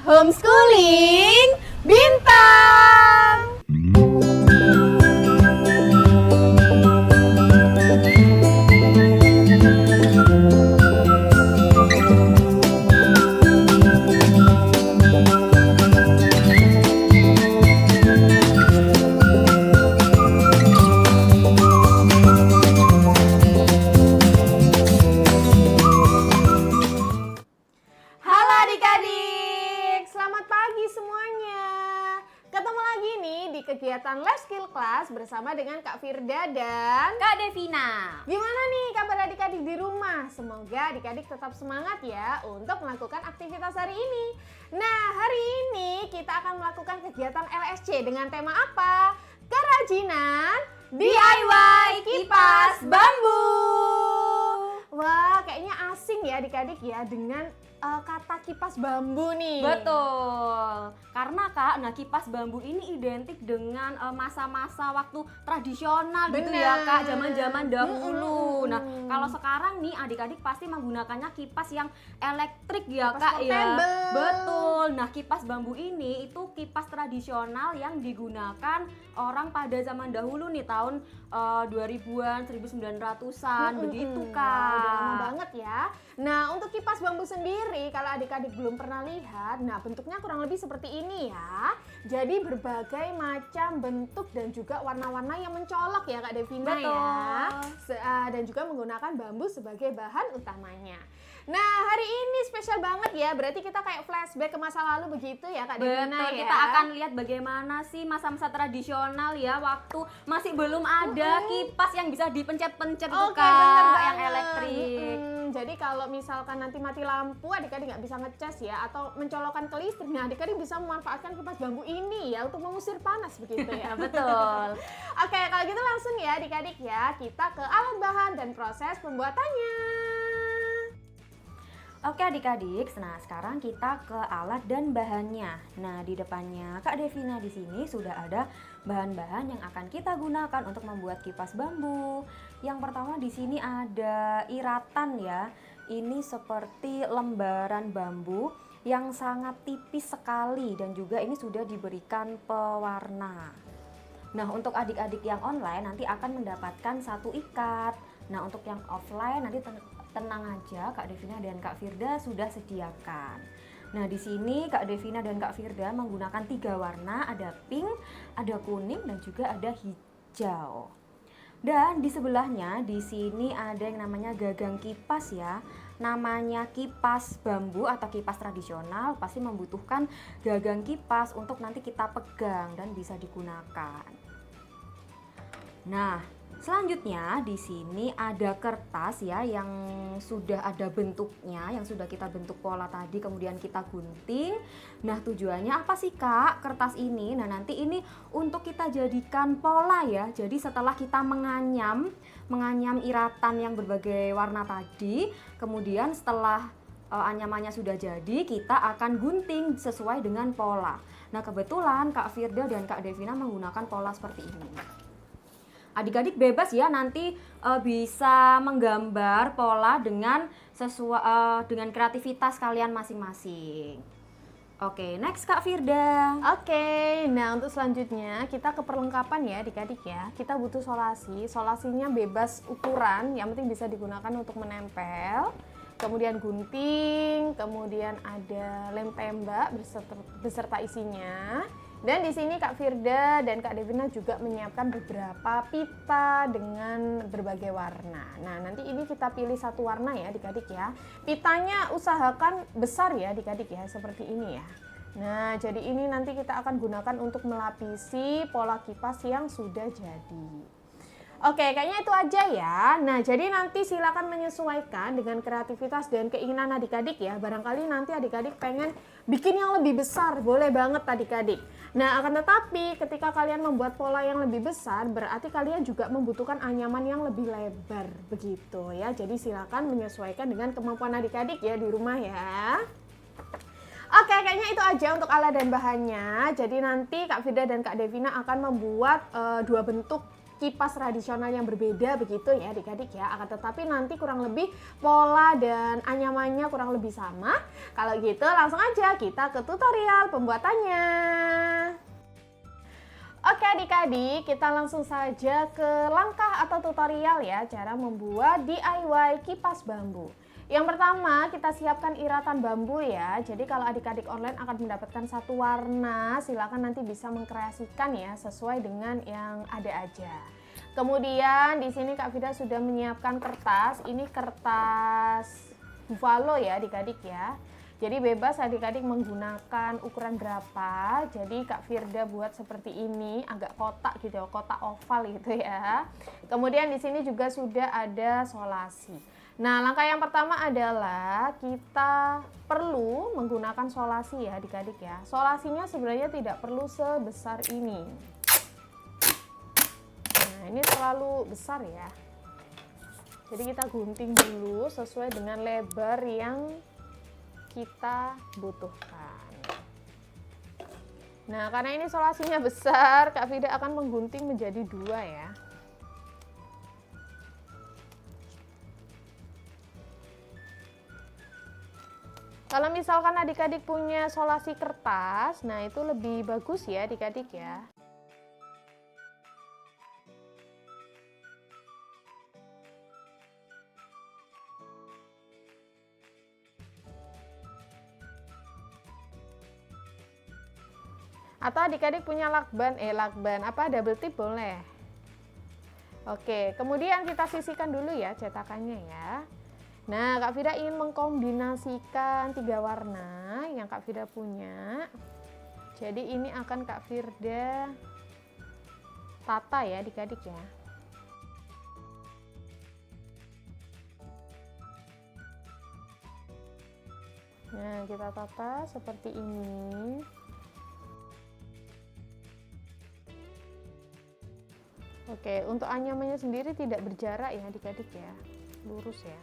Homeschooling Bintang. Halo adik-adik, selamat pagi semuanya. Ketemu lagi nih di kegiatan Life Skill Class bersama dengan Kak Firda dan Kak Devina. gimana nih kabar adik-adik di rumah? Semoga adik-adik tetap semangat ya untuk melakukan aktivitas hari ini. Nah, hari ini kita akan melakukan kegiatan LSC dengan tema apa? Kerajinan DIY Kipas Bambu. Wah, kayaknya asing ya adik-adik ya dengan kata kipas bambu nih. Betul. Karena Kak, nah kipas bambu ini identik dengan masa-masa waktu tradisional gitu ya Benar. Kak, zaman-zaman dahulu. Nah, kalau sekarang nih adik-adik pasti menggunakannya kipas yang elektrik ya Kipas Kak ya. portable. Betul. Nah, kipas bambu ini itu kipas tradisional yang digunakan orang pada zaman dahulu nih tahun 2000-an, 1900-an begitu Kak. Udah lama banget ya. Nah, untuk kipas bambu sendiri, kalau adik-adik belum pernah lihat, nah bentuknya kurang lebih seperti ini ya. Jadi berbagai macam bentuk dan juga warna-warna yang mencolok ya Kak Devina Betul. ya. Dan juga menggunakan bambu sebagai bahan utamanya. Nah, hari ini spesial banget ya. Berarti kita kayak flashback ke masa lalu begitu ya Kak Devina Betul, ya. kita akan lihat bagaimana sih masa-masa tradisional ya, waktu masih belum ada kipas yang bisa dipencet-pencet itu Oke, Kak, bener yang banget. elektrik. Jadi kalau misalkan nanti mati lampu, adik-adik nggak bisa ngecas ya, atau mencolokkan ke listrik, nah adik-adik bisa memanfaatkan kipas bambu ini ya untuk mengusir panas begitu ya. Betul. Oke, kalau gitu langsung ya adik-adik ya, kita ke alat bahan dan proses pembuatannya. Oke adik-adik, nah sekarang kita ke alat dan bahannya. Nah di depannya Kak Devina di sini sudah ada bahan-bahan yang akan kita gunakan untuk membuat kipas bambu. Yang pertama di sini ada iratan ya. Ini seperti lembaran bambu yang sangat tipis sekali dan juga ini sudah diberikan pewarna. Nah untuk adik-adik yang online nanti akan mendapatkan satu ikat. Nah untuk yang offline nanti tenang aja, Kak Devina dan Kak Firda sudah sediakan. Nah di sini Kak Devina dan Kak Firda menggunakan 3 warna, ada pink, ada kuning dan juga ada hijau. Dan di sebelahnya di sini ada yang namanya gagang kipas ya. Namanya kipas bambu atau kipas tradisional pasti membutuhkan gagang kipas untuk nanti kita pegang dan bisa digunakan. Nah, selanjutnya di sini ada kertas ya yang sudah ada bentuknya, yang sudah kita bentuk pola tadi kemudian kita gunting. Nah, tujuannya apa sih Kak kertas ini? Nah, nanti ini untuk kita jadikan pola ya. Jadi setelah kita menganyam iratan yang berbagai warna tadi, kemudian setelah anyamannya sudah jadi, kita akan gunting sesuai dengan pola. Nah, kebetulan Kak Firda dan Kak Devina menggunakan pola seperti ini. Adik-adik bebas ya nanti bisa menggambar pola dengan sesuai dengan kreativitas kalian masing-masing. Oke, next Kak Firda. Oke, nah untuk selanjutnya kita ke perlengkapan ya adik-adik ya. Kita butuh solasi, solasinya bebas ukuran, yang penting bisa digunakan untuk menempel. Kemudian gunting, kemudian ada lem tembak beserta isinya. Dan di sini Kak Firda dan Kak Devina juga menyiapkan beberapa pita dengan berbagai warna. Nah, nanti ini kita pilih satu warna ya adik-adik ya. Pitanya usahakan besar ya adik-adik ya, seperti ini ya. Nah, jadi ini nanti kita akan gunakan untuk melapisi pola kipas yang sudah jadi. Oke, kayaknya itu aja ya. Nah, jadi nanti silakan menyesuaikan dengan kreativitas dan keinginan adik-adik ya. Barangkali nanti adik-adik pengen bikin yang lebih besar, boleh banget adik-adik. Nah, akan tetapi ketika kalian membuat pola yang lebih besar, berarti kalian juga membutuhkan anyaman yang lebih lebar, begitu ya. Jadi silakan menyesuaikan dengan kemampuan adik-adik ya di rumah ya. Oke, kayaknya itu aja untuk alat dan bahannya. Jadi nanti Kak Firda dan Kak Devina akan membuat 2 bentuk kipas tradisional yang berbeda begitu ya adik-adik ya. Akan tetapi nanti kurang lebih pola dan anyamannya kurang lebih sama. Kalau gitu langsung aja kita ke tutorial pembuatannya. Oke adik-adik, kita langsung saja ke langkah atau tutorial ya, cara membuat DIY kipas bambu. Yang pertama, kita siapkan iratan bambu ya. Jadi kalau adik-adik online akan mendapatkan satu warna, silakan nanti bisa mengkreasikan ya sesuai dengan yang ada aja. Kemudian di sini Kak Firda sudah menyiapkan kertas. Ini kertas buffalo ya adik-adik ya. Jadi bebas adik-adik menggunakan ukuran berapa. Jadi Kak Firda buat seperti ini, agak kotak gitu, kotak oval gitu ya. Kemudian di sini juga sudah ada solasi. Nah, langkah yang pertama adalah kita perlu menggunakan solasi ya adik-adik ya. Solasinya sebenarnya tidak perlu sebesar ini. Nah, ini terlalu besar ya. Jadi kita gunting dulu sesuai dengan lebar yang kita butuhkan. Nah, karena ini solasinya besar, Kak Firda akan menggunting menjadi 2 ya. Kalau misalkan adik-adik punya solasi kertas, nah itu lebih bagus ya adik-adik ya. Atau adik-adik punya lakban, double tip boleh. Oke, kemudian kita sisihkan dulu ya cetakannya ya. Nah, Kak Firda ingin mengkombinasikan 3 warna yang Kak Firda punya. Jadi ini akan Kak Firda tata ya adik-adik ya. Nah, kita tata seperti ini. Oke, untuk anyamannya sendiri tidak berjarak ya adik-adik ya, lurus ya.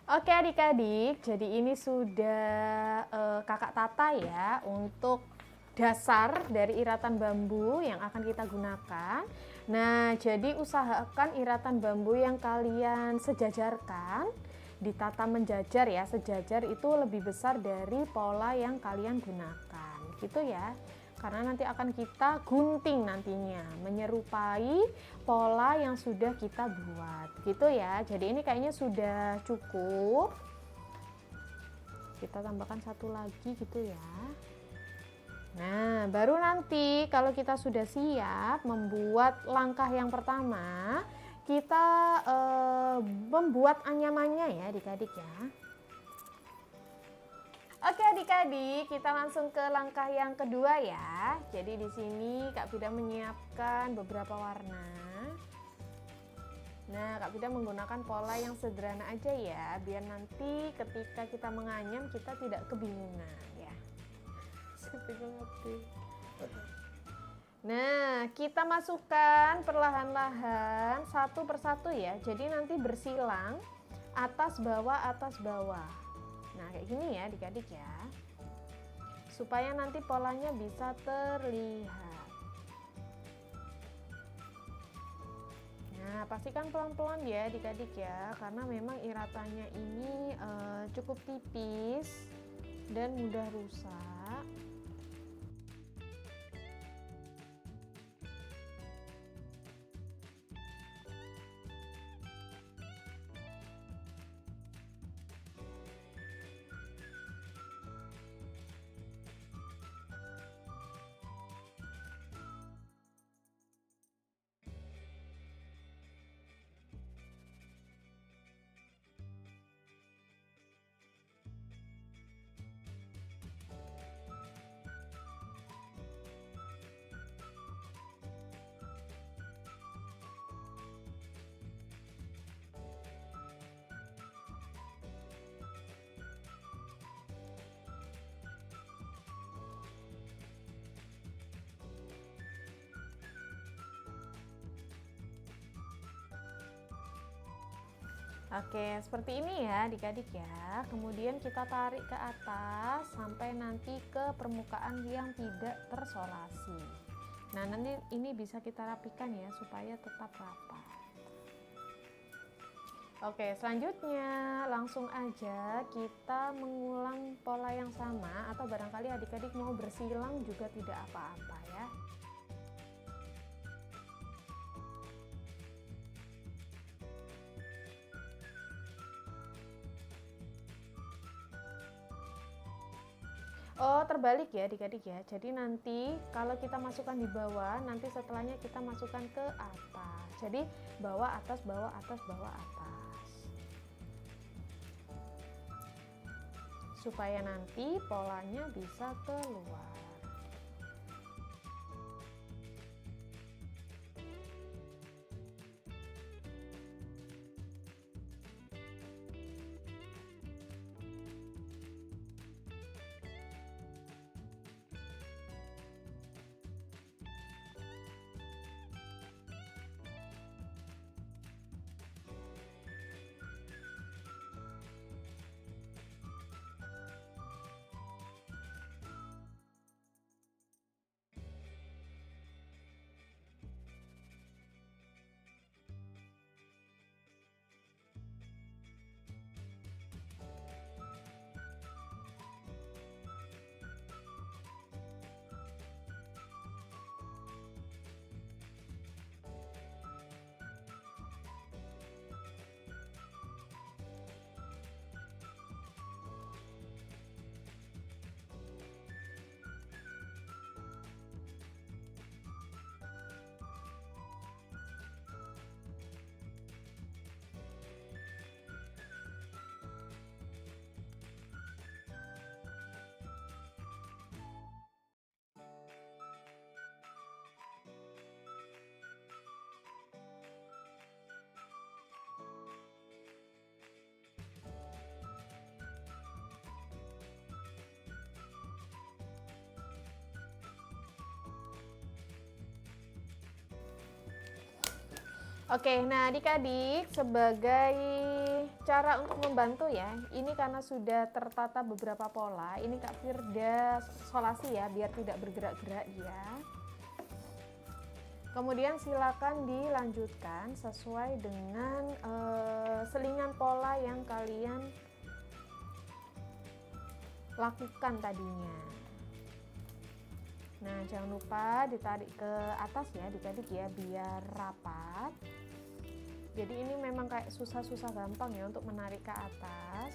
Oke adik-adik, jadi ini sudah kakak tata ya untuk dasar dari iratan bambu yang akan kita gunakan. Nah, jadi usahakan iratan bambu yang kalian sejajarkan, ditata menjajar ya, sejajar itu lebih besar dari pola yang kalian gunakan, gitu ya. Karena nanti akan kita gunting nantinya, menyerupai pola yang sudah kita buat, gitu ya. Jadi ini kayaknya sudah cukup. Kita tambahkan 1 lagi gitu ya. Nah, baru nanti kalau kita sudah siap membuat langkah yang pertama, kita membuat anyamannya ya adik-adik ya. Oke adik-adik, kita langsung ke langkah yang kedua ya. Jadi di sini Kak Firda menyiapkan beberapa warna. Nah, Kak Firda menggunakan pola yang sederhana aja ya, biar nanti ketika kita menganyam kita tidak kebingungan ya. Nah, kita masukkan perlahan-lahan satu persatu ya. Jadi nanti bersilang atas bawah. Nah, kayak gini ya adik-adik ya. Supaya nanti polanya bisa terlihat. Nah, pastikan pelan-pelan ya adik-adik ya. Karena memang iratannya ini cukup tipis dan mudah rusak. Oke, seperti ini ya adik-adik ya. Kemudian kita tarik ke atas sampai nanti ke permukaan yang tidak tersolasi. Nah, nanti ini bisa kita rapikan ya supaya tetap rapat. Oke, selanjutnya langsung aja kita mengulang pola yang sama, atau barangkali adik-adik mau bersilang juga tidak apa-apa ya. Oh, terbalik ya adik-adik ya. Jadi nanti kalau kita masukkan di bawah, nanti setelahnya kita masukkan ke atas. Jadi bawah atas, bawah atas, bawah atas. Supaya nanti polanya bisa keluar. Oke, nah adik-adik sebagai cara untuk membantu ya, ini karena sudah tertata beberapa pola, ini Kak Firda solasi ya biar tidak bergerak-gerak ya. Kemudian silakan dilanjutkan sesuai dengan selingan pola yang kalian lakukan tadinya. Nah, jangan lupa ditarik ke atas ya adik-adik ya biar rapat. Jadi ini memang kayak susah-susah gampang ya untuk menarik ke atas.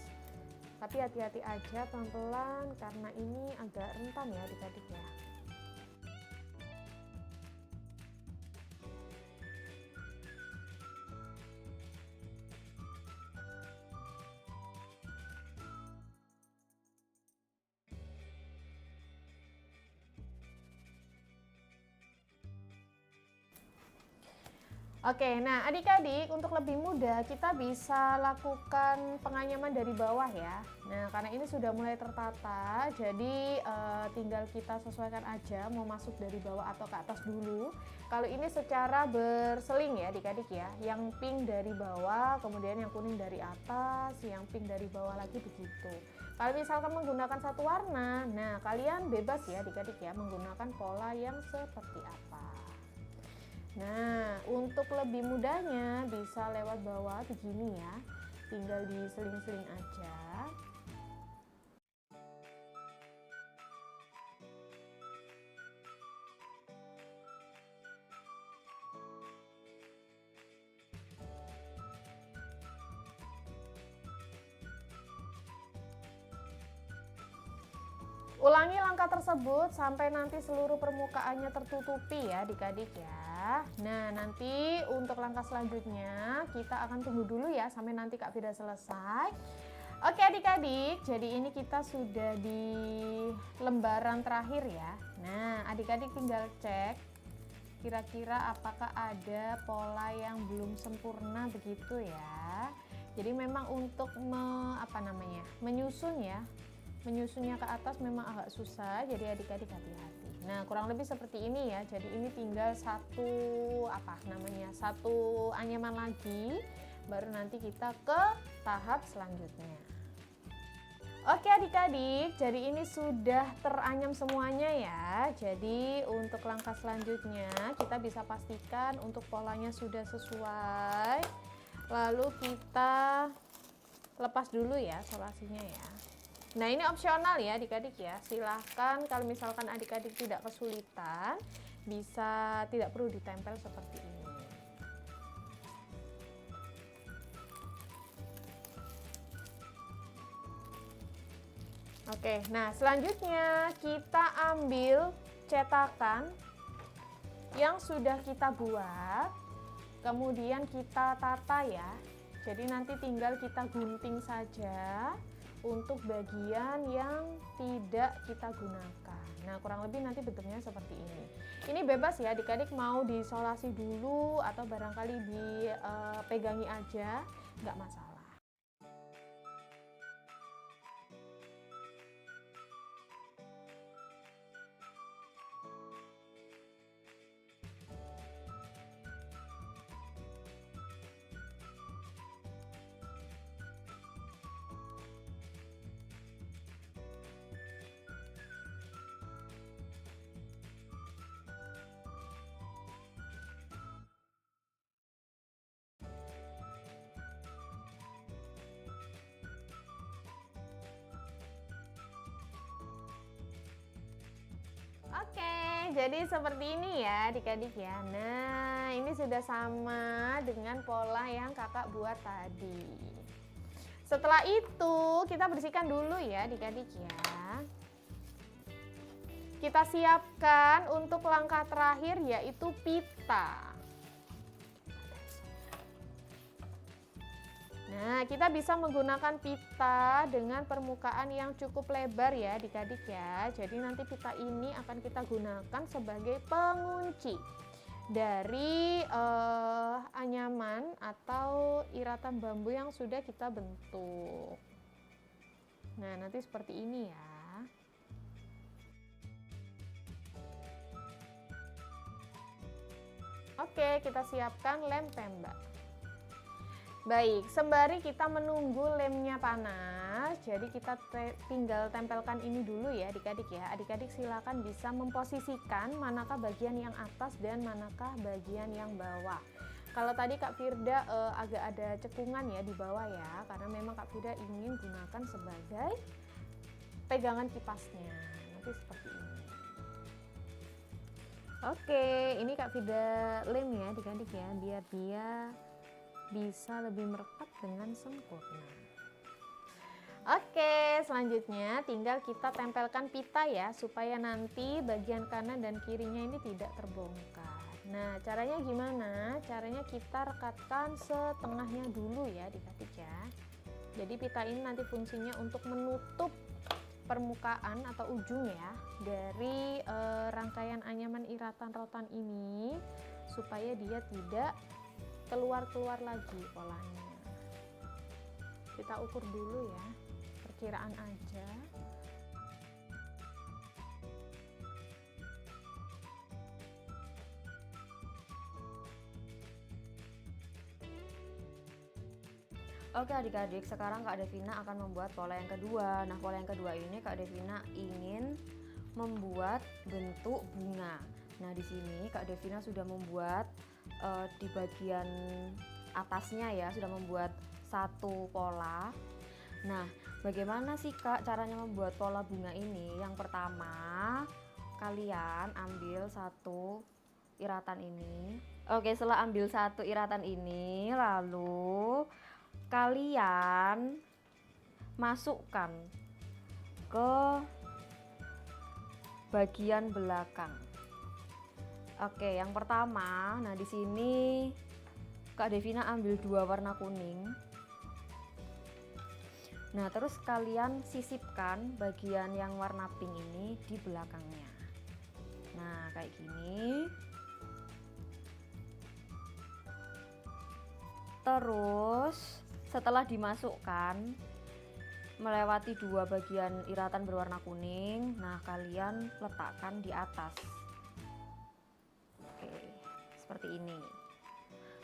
Tapi hati-hati aja pelan-pelan karena ini agak rentan ya adik-adik ya. Oke, nah adik-adik untuk lebih mudah kita bisa lakukan penganyaman dari bawah ya. Nah karena ini sudah mulai tertata, jadi tinggal kita sesuaikan aja mau masuk dari bawah atau ke atas dulu. Kalau ini secara berseling ya adik-adik ya, yang pink dari bawah, kemudian yang kuning dari atas, yang pink dari bawah lagi begitu. Kalau misalkan menggunakan satu warna, nah kalian bebas ya adik-adik ya menggunakan pola yang seperti apa. Nah, untuk lebih mudahnya bisa lewat bawah begini ya. Tinggal diseling-seling aja. Ulangi langkah tersebut sampai nanti seluruh permukaannya tertutupi ya adik-adik ya. Nah nanti untuk langkah selanjutnya kita akan tunggu dulu ya sampai nanti Kak Firda selesai. Oke adik-adik, jadi ini kita sudah di lembaran terakhir ya. Nah adik-adik tinggal cek kira-kira apakah ada pola yang belum sempurna begitu ya. Jadi memang untuk menyusun ya, menyusunnya ke atas memang agak susah, jadi adik-adik hati-hati. Nah kurang lebih seperti ini ya, jadi ini tinggal satu anyaman lagi, baru nanti kita ke tahap selanjutnya. Oke adik-adik, jadi ini sudah teranyam semuanya ya. Jadi untuk langkah selanjutnya kita bisa pastikan untuk polanya sudah sesuai. Lalu kita lepas dulu ya solasinya ya. Nah ini opsional ya adik-adik ya. Silahkan kalau misalkan adik-adik tidak kesulitan, bisa tidak perlu ditempel seperti ini. Oke, nah selanjutnya kita ambil cetakan yang sudah kita buat, kemudian kita tata ya. Jadi nanti tinggal kita gunting saja untuk bagian yang tidak kita gunakan. Nah kurang lebih nanti bentuknya seperti ini. Ini bebas ya adik-adik, mau disolasi dulu atau barangkali dipegangi aja, nggak masalah. Oke, jadi seperti ini ya adik-adik ya. Nah, ini sudah sama dengan pola yang kakak buat tadi. Setelah itu, kita bersihkan dulu ya adik-adik ya. Kita siapkan untuk langkah terakhir yaitu pita. Nah, kita bisa menggunakan pita dengan permukaan yang cukup lebar ya adik-adik ya. Jadi nanti pita ini akan kita gunakan sebagai pengunci dari anyaman atau iratan bambu yang sudah kita bentuk. Nah, nanti seperti ini ya. Oke, kita siapkan lem tembak. Baik, sembari kita menunggu lemnya panas, jadi kita tinggal tempelkan ini dulu ya adik-adik ya. Adik-adik silakan bisa memposisikan manakah bagian yang atas dan manakah bagian yang bawah. Kalau tadi Kak Firda agak ada cekungan ya di bawah ya, karena memang Kak Firda ingin gunakan sebagai pegangan kipasnya. Nanti seperti ini. Oke, ini Kak Firda lem ya adik-adik ya, biar dia bisa lebih merekat dengan sempurna. Oke, selanjutnya tinggal kita tempelkan pita ya, supaya nanti bagian kanan dan kirinya ini tidak terbongkar. Nah, caranya gimana? Caranya kita rekatkan setengahnya dulu ya adik-adik ya. Jadi pita ini nanti fungsinya untuk menutup permukaan atau ujung ya dari rangkaian anyaman iratan rotan ini, supaya dia tidak keluar lagi polanya. Kita ukur dulu ya, perkiraan aja. Oke adik-adik, sekarang Kak Devina akan membuat pola yang kedua. Nah, pola yang kedua ini Kak Devina ingin membuat bentuk bunga. Nah, di sini Kak Devina sudah membuat di bagian atasnya ya, sudah membuat satu pola. Nah, bagaimana sih Kak caranya membuat pola bunga ini? Yang pertama, kalian ambil satu iratan ini. Oke, setelah ambil satu iratan ini, lalu kalian masukkan ke bagian belakang. Oke, yang pertama, nah di sini Kak Devina ambil dua warna kuning. Nah, terus kalian sisipkan bagian yang warna pink ini di belakangnya. Nah, kayak gini. Terus setelah dimasukkan melewati dua bagian iratan berwarna kuning, nah kalian letakkan di atas. Oke, seperti ini.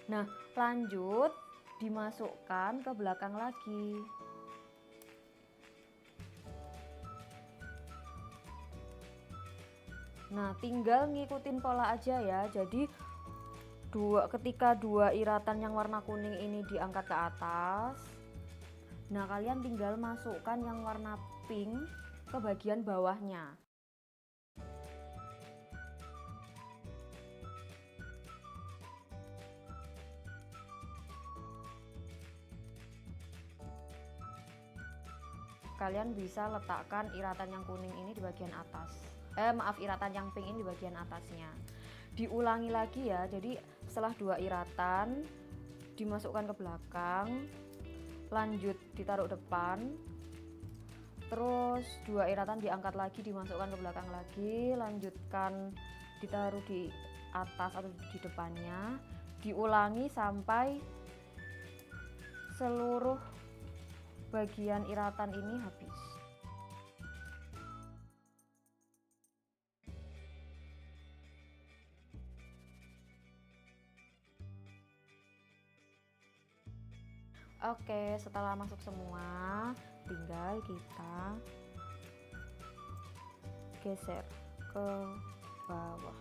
Nah, lanjut dimasukkan ke belakang lagi. Nah, tinggal ngikutin pola aja ya. Jadi ketika dua iratan yang warna kuning ini diangkat ke atas, nah kalian tinggal masukkan yang warna pink ke bagian bawahnya. Kalian bisa letakkan iratan yang kuning ini di bagian atas. Iratan yang pink ini di bagian atasnya. Diulangi lagi ya. Jadi setelah dua iratan dimasukkan ke belakang, lanjut ditaruh depan, terus dua iratan diangkat lagi, dimasukkan ke belakang lagi, lanjutkan ditaruh di atas atau di depannya. Diulangi sampai seluruh bagian iratan ini habis. Oke, setelah masuk semua, tinggal kita geser ke bawah,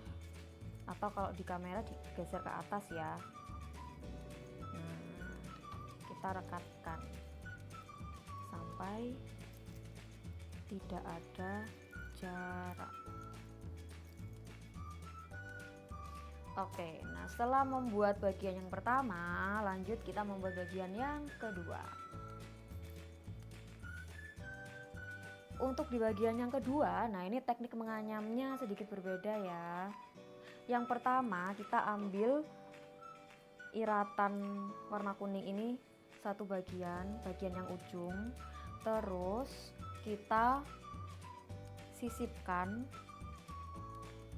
atau kalau di kamera digeser ke atas ya. Nah, kita rekatkan sampai tidak ada jarak. Oke, nah setelah membuat bagian yang pertama, lanjut kita membuat bagian yang kedua. Untuk di bagian yang kedua, nah ini teknik menganyamnya sedikit berbeda ya. Yang pertama kita ambil iratan warna kuning ini satu bagian yang ujung, terus kita sisipkan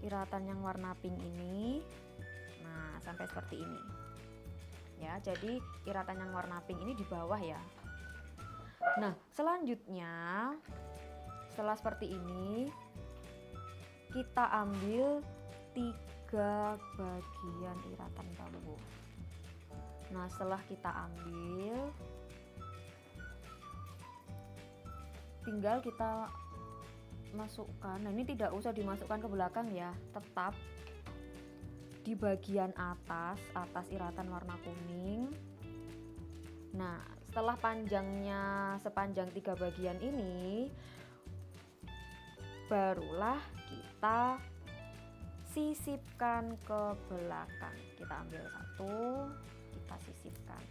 iratan yang warna pink ini. Nah, sampai seperti ini. Ya, jadi iratan yang warna pink ini di bawah ya. Nah, selanjutnya setelah seperti ini kita ambil 3 bagian iratan bambu. Nah, setelah kita ambil, tinggal kita masukkan. Nah, ini tidak usah dimasukkan ke belakang ya, tetap di bagian atas iratan warna kuning. Nah, setelah panjangnya sepanjang 3 bagian ini, barulah kita sisipkan ke belakang. Kita ambil satu, kita sisipkan.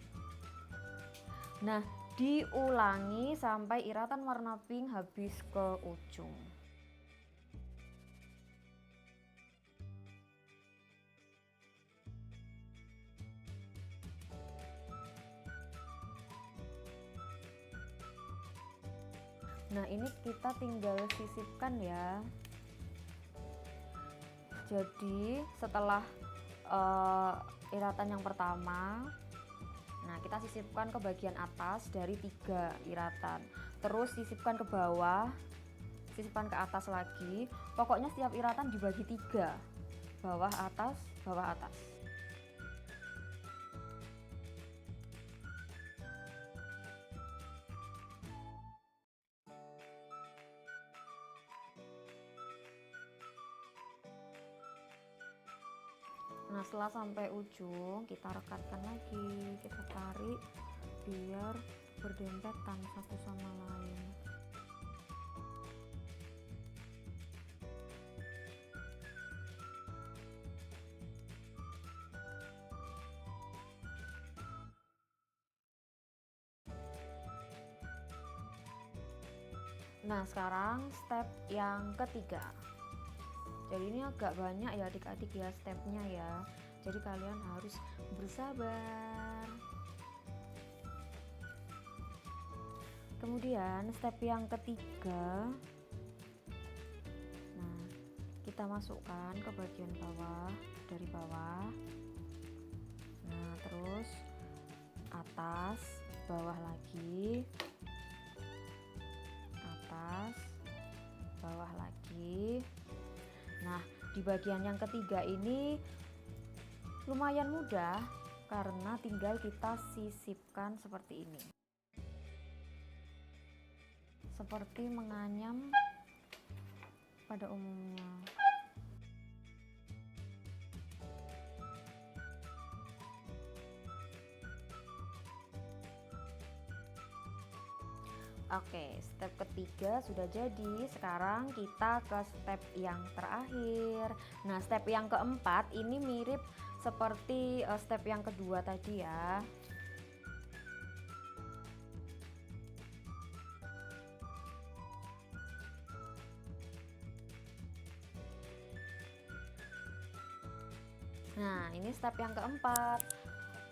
Nah, diulangi sampai iratan warna pink habis ke ujung. Nah, ini kita tinggal sisipkan ya. Jadi setelah iratan yang pertama, nah kita sisipkan ke bagian atas dari 3 iratan, terus sisipkan ke bawah, sisipkan ke atas lagi. Pokoknya setiap iratan dibagi 3, bawah atas, bawah atas. Nah, setelah sampai ujung kita rekatkan lagi, kita tarik biar berdempetan satu sama lain. Nah, sekarang step yang ketiga. Jadi ini agak banyak ya adik-adik ya stepnya ya. Jadi kalian harus bersabar. Kemudian step yang ketiga, nah kita masukkan ke bagian bawah, dari bawah. Nah, terus atas, bawah lagi, atas, bawah lagi. Nah, di bagian yang ketiga ini lumayan mudah, karena tinggal kita sisipkan seperti ini, seperti menganyam pada umumnya. Oke, step ketiga sudah jadi. Sekarang kita ke step yang terakhir. Nah, step yang keempat ini mirip seperti step yang kedua tadi ya. Nah, ini step yang keempat.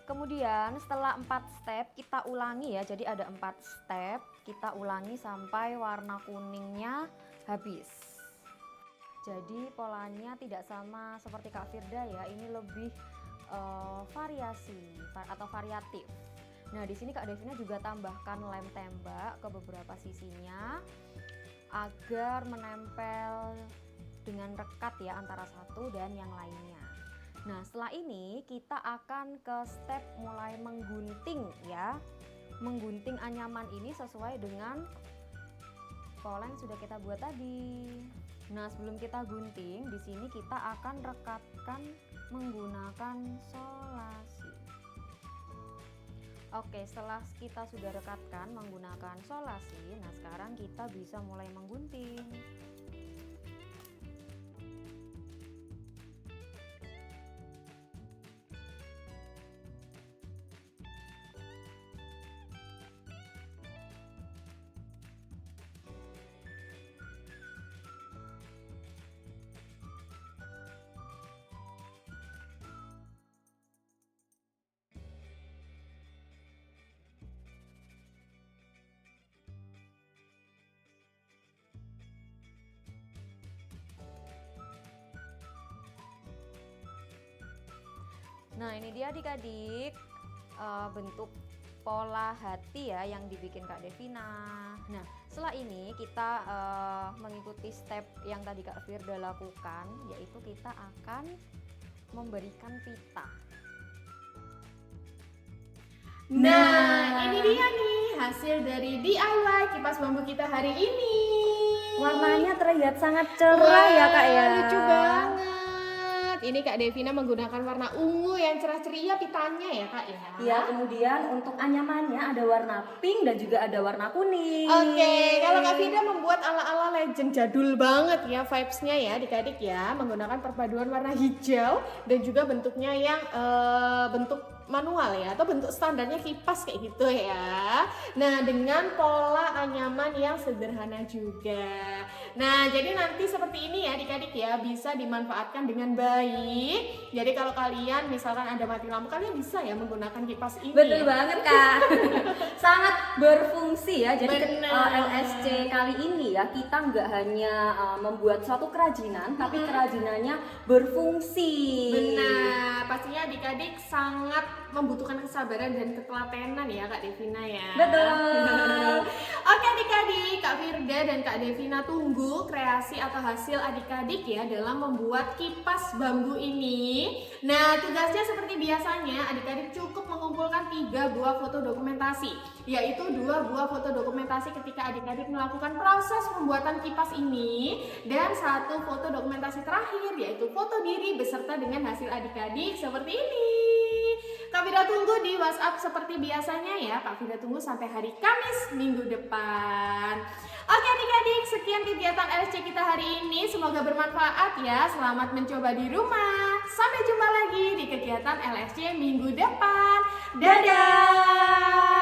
Kemudian setelah 4 step kita ulangi ya, jadi ada 4 step, kita ulangi sampai warna kuningnya habis. Jadi polanya tidak sama seperti Kak Firda ya, ini lebih variasi atau variatif. Nah, di sini Kak Devina juga tambahkan lem tembak ke beberapa sisinya agar menempel dengan rekat ya antara satu dan yang lainnya. Nah, setelah ini kita akan ke step mulai menggunting ya. Menggunting anyaman ini sesuai dengan pola yang sudah kita buat tadi. Nah, sebelum kita gunting, di sini kita akan rekatkan menggunakan solasi. Oke, setelah kita sudah rekatkan menggunakan solasi, nah sekarang kita bisa mulai menggunting. Nah, ini dia adik-adik bentuk pola hati ya yang dibikin Kak Devina. Nah, setelah ini kita mengikuti step yang tadi Kak Firda lakukan, yaitu kita akan memberikan pita. Nah, ini dia nih hasil dari DIY kipas bambu kita hari ini. Warnanya terlihat sangat cerah ya Kak ya. Lucu banget. Ini Kak Devina menggunakan warna ungu yang cerah ceria pitanya ya Kak ya. Iya, kemudian untuk anyamannya ada warna pink dan juga ada warna kuning. Oke, kalau Kak Vida membuat ala-ala legend jadul banget ya vibes-nya ya adik-adik ya, menggunakan perpaduan warna hijau dan juga bentuknya yang bentuk manual ya, atau bentuk standarnya kipas kayak gitu ya. Nah, dengan pola anyaman yang sederhana juga. Nah, jadi nanti seperti ini ya adik-adik ya, bisa dimanfaatkan dengan baik. Jadi kalau kalian misalkan ada mati lampu, kalian bisa ya menggunakan kipas ini. Betul ya. banget Kak. Sangat berfungsi ya. Jadi Bener. LSC kali ini ya, kita nggak hanya membuat suatu kerajinan, tapi kerajinannya berfungsi. Benar, pastinya adik-adik sangat membutuhkan kesabaran dan ketelatenan ya Kak Devina ya. Betul. Oke adik-adik, Kak Firda dan Kak Devina tunggu kreasi atau hasil adik-adik ya dalam membuat kipas bambu ini. Nah, tugasnya seperti biasanya adik-adik cukup mengumpulkan 3 buah foto dokumentasi, yaitu 2 buah foto dokumentasi ketika adik-adik melakukan proses pembuatan kipas ini, dan 1 foto dokumentasi terakhir yaitu foto diri beserta dengan hasil adik-adik seperti ini. Kak Vida tunggu di WhatsApp seperti biasanya ya. Kak Vida tunggu sampai hari Kamis minggu depan. Oke adik-adik, sekian kegiatan LSC kita hari ini. Semoga bermanfaat ya. Selamat mencoba di rumah. Sampai jumpa lagi di kegiatan LSC minggu depan. Dadah!